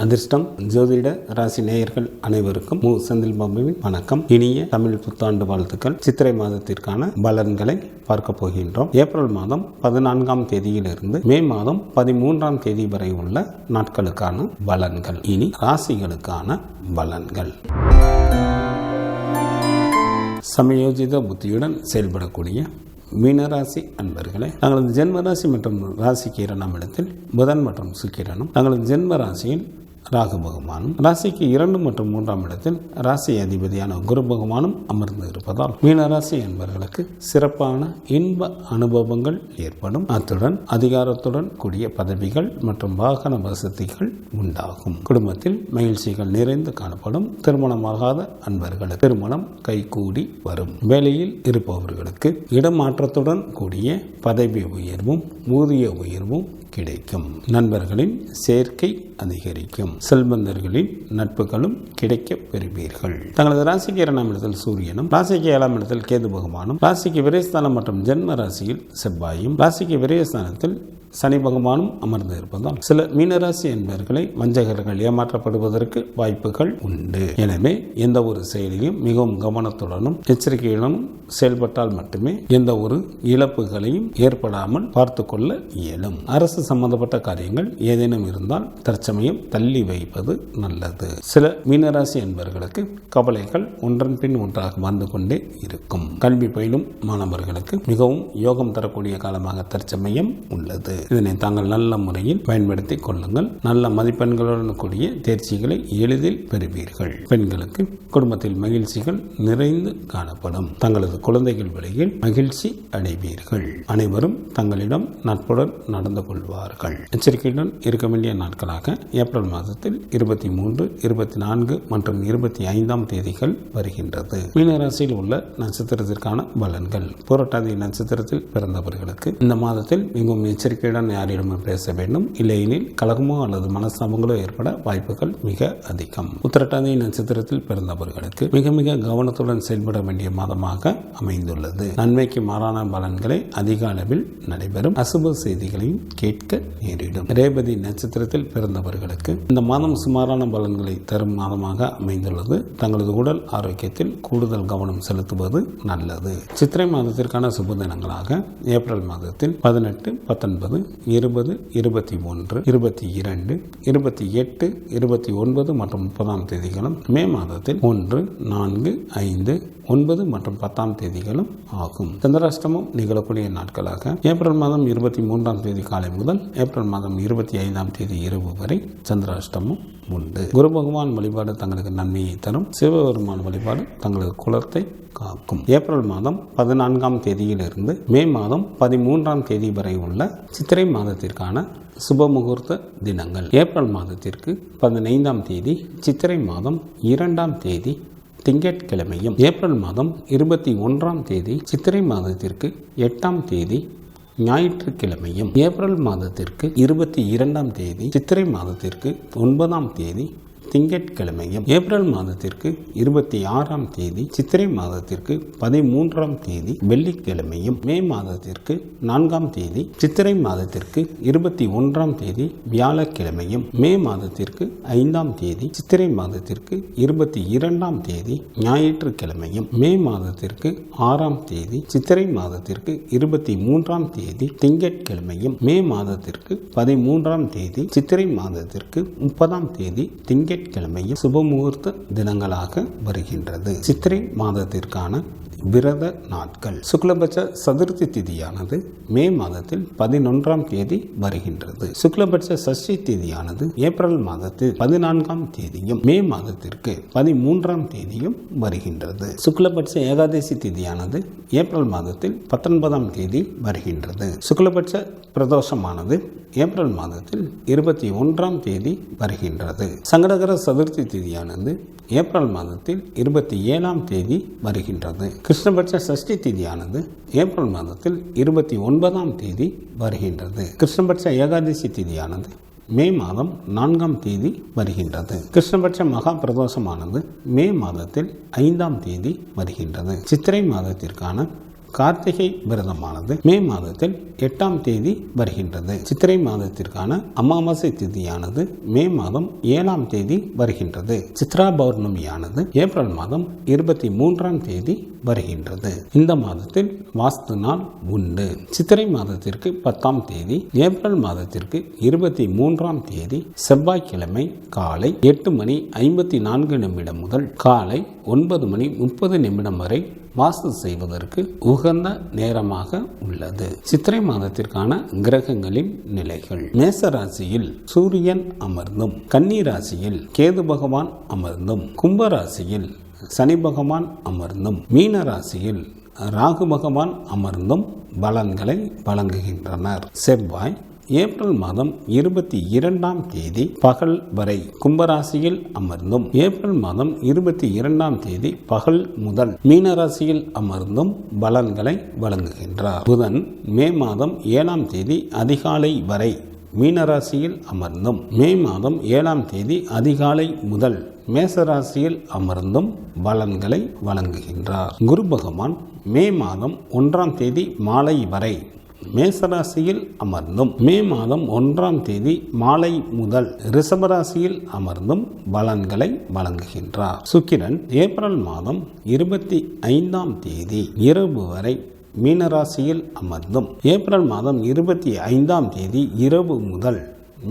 அதிர்ஷ்டம் ஜோதிட ராசி நேயர்கள் அனைவருக்கும் மு. செந்தில் பாபுவின் வணக்கம். இனிய தமிழ் புத்தாண்டு வாழ்த்துக்கள். சித்திரை மாதத்திற்கான பலன்களை பார்க்க போகின்றோம். ஏப்ரல் மாதம் 14ஆம் தேதியிலிருந்து மே மாதம் 13ஆம் தேதி வரை உள்ள நாட்களுக்கான பலன்கள். இனி ராசிகளுக்கான பலன்கள். சமயோஜித புத்தியுடன் செயல்படக்கூடிய மீனராசி அன்பர்களே, தங்களது ஜென்மராசி மற்றும் ராசிக்கு 2ஆம் இடத்தில் புதன் மற்றும் சுக்கிரனும், தங்களது ஜென்ம ராசியில் ராகு பகவானும், ராசிக்கு 2 மற்றும் 3ஆம் இடத்தில் ராசி அதிபதியான குரு பகவானும் அமர்ந்து இருப்பதால் மீனராசி என்பவர்களுக்கு சிறப்பான இன்ப அனுபவங்கள் ஏற்படும். அத்துடன் அதிகாரத்துடன் கூடிய பதவிகள் மற்றும் வாகன வசதிகள் உண்டாகும். குடும்பத்தில் மகிழ்ச்சிகள் நிறைந்து காணப்படும். திருமணமாகாத அன்பர்களுக்கு திருமணம் கைகூடி வரும். வேலையில் இருப்பவர்களுக்கு இடமாற்றத்துடன் கூடிய பதவி உயர்வும் ஊதிய உயர்வும் கிடைக்கும். நண்பர்களின் சேர்க்கை அதிகரிக்கும். செல்வந்தர்களின் நட்புகளும் கிடைக்க பெறுவீர்கள். தங்களது ராசிக்கு 2ஆம் இடத்தில் சூரியனும், ராசிக்கு 7ஆம் இடத்தில் கேது பகவானும், ராசிக்கு விரயஸ்தானம் மற்றும் ஜென்ம ராசியில் செவ்வாயும், ராசிக்கு விரயஸ்தானத்தில் சனி பகவானும் அமர்ந்து இருப்பதால் சில மீனராசி என்பவர்களை வஞ்சகர்கள் ஏமாற்றப்படுவதற்கு வாய்ப்புகள் உண்டு. எனவே எந்த ஒரு செயலையும் மிகவும் கவனத்துடனும் எச்சரிக்கையுடனும் செயல்பட்டால் மட்டுமே எந்த ஒரு இழப்புகளையும் ஏற்படாமல் பார்த்து கொள்ள இயலும். அரசு சம்பந்தப்பட்ட காரியங்கள் ஏதேனும் இருந்தால் தற்சமயம் தள்ளி வைப்பது நல்லது. சில மீனராசி என்பவர்களுக்கு கவலைகள் ஒன்றன் பின் ஒன்றாக வந்து கொண்டே இருக்கும். கல்வி பயிலும் மாணவர்களுக்கு மிகவும் யோகம் தரக்கூடிய காலமாக தற்சமயம் உள்ளது. இதனை தாங்கள் நல்ல முறையில் பயன்படுத்திக் கொள்ளுங்கள். நல்ல மதிப்பெண்களுடன் கூடிய தேர்ச்சிகளை எளிதில் பெறுவீர்கள். பெண்களுக்கு குடும்பத்தில் மகிழ்ச்சிகள் நிறைந்து காணப்படும். தங்களது குழந்தைகள் வழியில் மகிழ்ச்சி அடைவீர்கள். அனைவரும் தங்களிடம் நட்புடன் நடந்து கொள்வார்கள். எச்சரிக்கையுடன் இருக்க வேண்டிய நாட்களாக ஏப்ரல் மாதத்தில் 23, 24 மற்றும் 25ஆம் தேதிகள் வருகின்றது. மீனராசியில் உள்ள நட்சத்திரத்திற்கான பலன்கள். புரட்டாதி நட்சத்திரத்தில் பிறந்தவர்களுக்கு இந்த மாதத்தில் மிகவும் எச்சரிக்கையுடன் யாரிடமும் பேச வேண்டும். இல்லையெனில் கலகமோ அல்லது மனஸ்தாபங்களோ ஏற்பட வாய்ப்புகள் மிக அதிகம். உத்திரட்டாதி நட்சத்திரத்தில் பிறந்தவர்களுக்கு மிக மிக கவனத்துடன் செயல்பட வேண்டிய மாதமாக அமைந்துள்ளது. நன்மைக்கு மாறான பலன்களை அதிக அளவில் நடைபெறும். அசுப செய்திகளையும் கேட்க நேரிடும். ரேவதி நட்சத்திரத்தில் பிறந்தவர்களுக்கு இந்த மாதம் சுமாரான பலன்களை தரும் மாதமாக அமைந்துள்ளது. தங்களது உடல் ஆரோக்கியத்தில் கூடுதல் கவனம் செலுத்துவது நல்லது. சித்திரை மாதத்திற்கான சுப தினங்களாக ஏப்ரல் மாதத்தில் 18, 19, 20, 21, 22, 28, 29 மற்றும் 30ஆம் தேதிகளும், மே மாதத்தில் 1, 4, 5, 9 மற்றும் 10ஆம் தேதிகளும் ஆகும். சந்திராஷ்டமம் நிகழக்கூடிய நாட்களாக ஏப்ரல் மாதம் 23ஆம் தேதி காலை முதல் ஏப்ரல் மாதம் 25ஆம் தேதி இரவு வரை சந்திராஷ்டமம் உண்டு. குரு பகவான் வழிபாடு தங்களுக்கு நன்மையை தரும். சிவபெருமான் வழிபாடு தங்களது குலத்தை காக்கும். ஏப்ரல் மாதம் 14ஆம் தேதியிலிருந்து மே மாதம் 13ஆம் தேதி வரை உள்ள சித்திரை மாதத்திற்கான சுப முகூர்த்த தினங்கள். ஏப்ரல் மாதத்திற்கு 15ஆம் தேதி சித்திரை மாதம் 2ஆம் தேதி திங்கட்கிழமையும், ஏப்ரல் மாதம் 21ஆம் தேதி சித்திரை மாதத்திற்கு 8ஆம் தேதி ஞாயிற்றுக்கிழமையும், ஏப்ரல் மாதத்திற்கு 22ஆம் தேதி சித்திரை மாதத்திற்கு 9ஆம் தேதி திங்கட்கிழமையும், ஏப்ரல் மாதத்திற்கு 26ஆம் தேதி சித்திரை மாதத்திற்கு 13ஆம் தேதி வெள்ளிக்கிழமையும், மே மாதத்திற்கு 4ஆம் தேதி சித்திரை மாதத்திற்கு 21ஆம் தேதி வியாழக்கிழமையும், மே மாதத்திற்கு 5ஆம் தேதி சித்திரை மாதத்திற்கு 22ஆம் தேதி ஞாயிற்றுக்கிழமையும், மே மாதத்திற்கு 6ஆம் தேதி சித்திரை மாதத்திற்கு 23ஆம் தேதி திங்கட்கிழமையும், மே மாதத்திற்கு 13ஆம் தேதி சித்திரை மாதத்திற்கு 30ஆம் தேதி திங்கட்கிழமையும் சுபமுகூர்த்த தினங்களாக வருகின்றது. சித்திரை மாதத்திற்கான விரத நாட்கள். சுக்லபட்ச சதுர்த்தி திதியானது மே மாதத்தில் 11ஆம் தேதி வருகின்றது. சுக்லபட்ச சஷ்டி திதியானது ஏப்ரல் மாதத்தில் 14ஆம் தேதியும் மே மாதத்திற்கு 13ஆம் தேதியும் வருகின்றது. சுக்லபட்ச ஏகாதசி திதியானது ஏப்ரல் மாதத்தில் 19ஆம் தேதி வருகின்றது. சுக்லபட்ச பிரதோஷமானது ஏப்ரல் மாதத்தில் 21ஆம் தேதி வருகின்றது. சங்கடகர சதுர்த்தி திதியானது ஏப்ரல் மாதத்தில் 27ஆம் தேதி வருகின்றது. கிருஷ்ணபட்ச சஷ்டி திதியானது ஏப்ரல் மாதத்தில் 29ஆம் தேதி வருகின்றது. கிருஷ்ணபட்ச ஏகாதசி திதியானது மே மாதம் 4ஆம் தேதி வருகின்றது. கிருஷ்ணபட்ச மகா பிரதோஷமானது மே மாதத்தில் 5ஆம் தேதி வருகின்றது. சித்திரை மாதத்திற்கான கார்த்திகை விரதமானது மே மாதத்தில் 8ஆம் தேதி வருகின்றது. சித்திரை மாதத்திற்கான அமாவாசை திதியானது மே மாதம் 7ஆம் தேதி வருகின்றது. சித்ரா பௌர்ணமியானது ஏப்ரல் மாதம் 23ஆம் தேதி வருகின்றது. இந்த மாதத்தில் வாஸ்து நாள் உண்டு. சித்திரை மாதத்திற்கு 10ஆம் தேதி, ஏப்ரல் மாதத்திற்கு 23ஆம் தேதி செவ்வாய்க்கிழமை காலை 8:54 முதல் காலை 9:30 வரை வாஸ்து செய்வதற்கு உகந்த நேரமாக உள்ளது. சித்திரை மாதத்திற்கான கிரகங்களின் நிலைகள்: மேச ராசியில் சூரியன் அமர்ந்தும், கன்னி ராசியில் கேது பகவான் அமர்ந்தும், கும்ப ராசியில் சனி பகவான் அமர்ந்தும், மீன ராசியில் ராகு பகவான் அமர்ந்தும் பலன்களை வழங்குகின்றனர். செவ்வாய் ஏப்ரல் மாதம் 22ஆம் தேதி பகல் வரை கும்பராசியில் அமர்ந்தும், ஏப்ரல் மாதம் 22ஆம் தேதி பகல் முதல் மீனராசியில் அமர்ந்தும் பலன்களை வழங்குகின்றார். புதன் மே மாதம் 7ஆம் தேதி அதிகாலை வரை மீனராசியில் அமர்ந்தும், மே மாதம் 7ஆம் தேதி அதிகாலை முதல் மேசராசியில் அமர்ந்தும் பலன்களை வழங்குகின்றார். குரு பகவான் மே மாதம் 1ஆம் தேதி மாலை வரை மேசராசியில் அமர்ந்தும், மே மாதம் 1ஆம் தேதி மாலை முதல் ரிஷபராசியில் அமர்ந்தும் பலன்களை வழங்குகின்றார். சுக்கிரன் ஏப்ரல் மாதம் 25ஆம் தேதி இரவு வரை மீனராசியில் அமர்ந்தும், ஏப்ரல் மாதம் 25ஆம் தேதி இரவு முதல்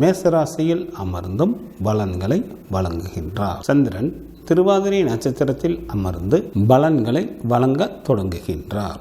மேசராசியில் அமர்ந்தும் பலன்களை வழங்குகின்றார். சந்திரன் திருவாதிரை நட்சத்திரத்தில் அமர்ந்து பலன்களை வழங்க தொடங்குகின்றார்.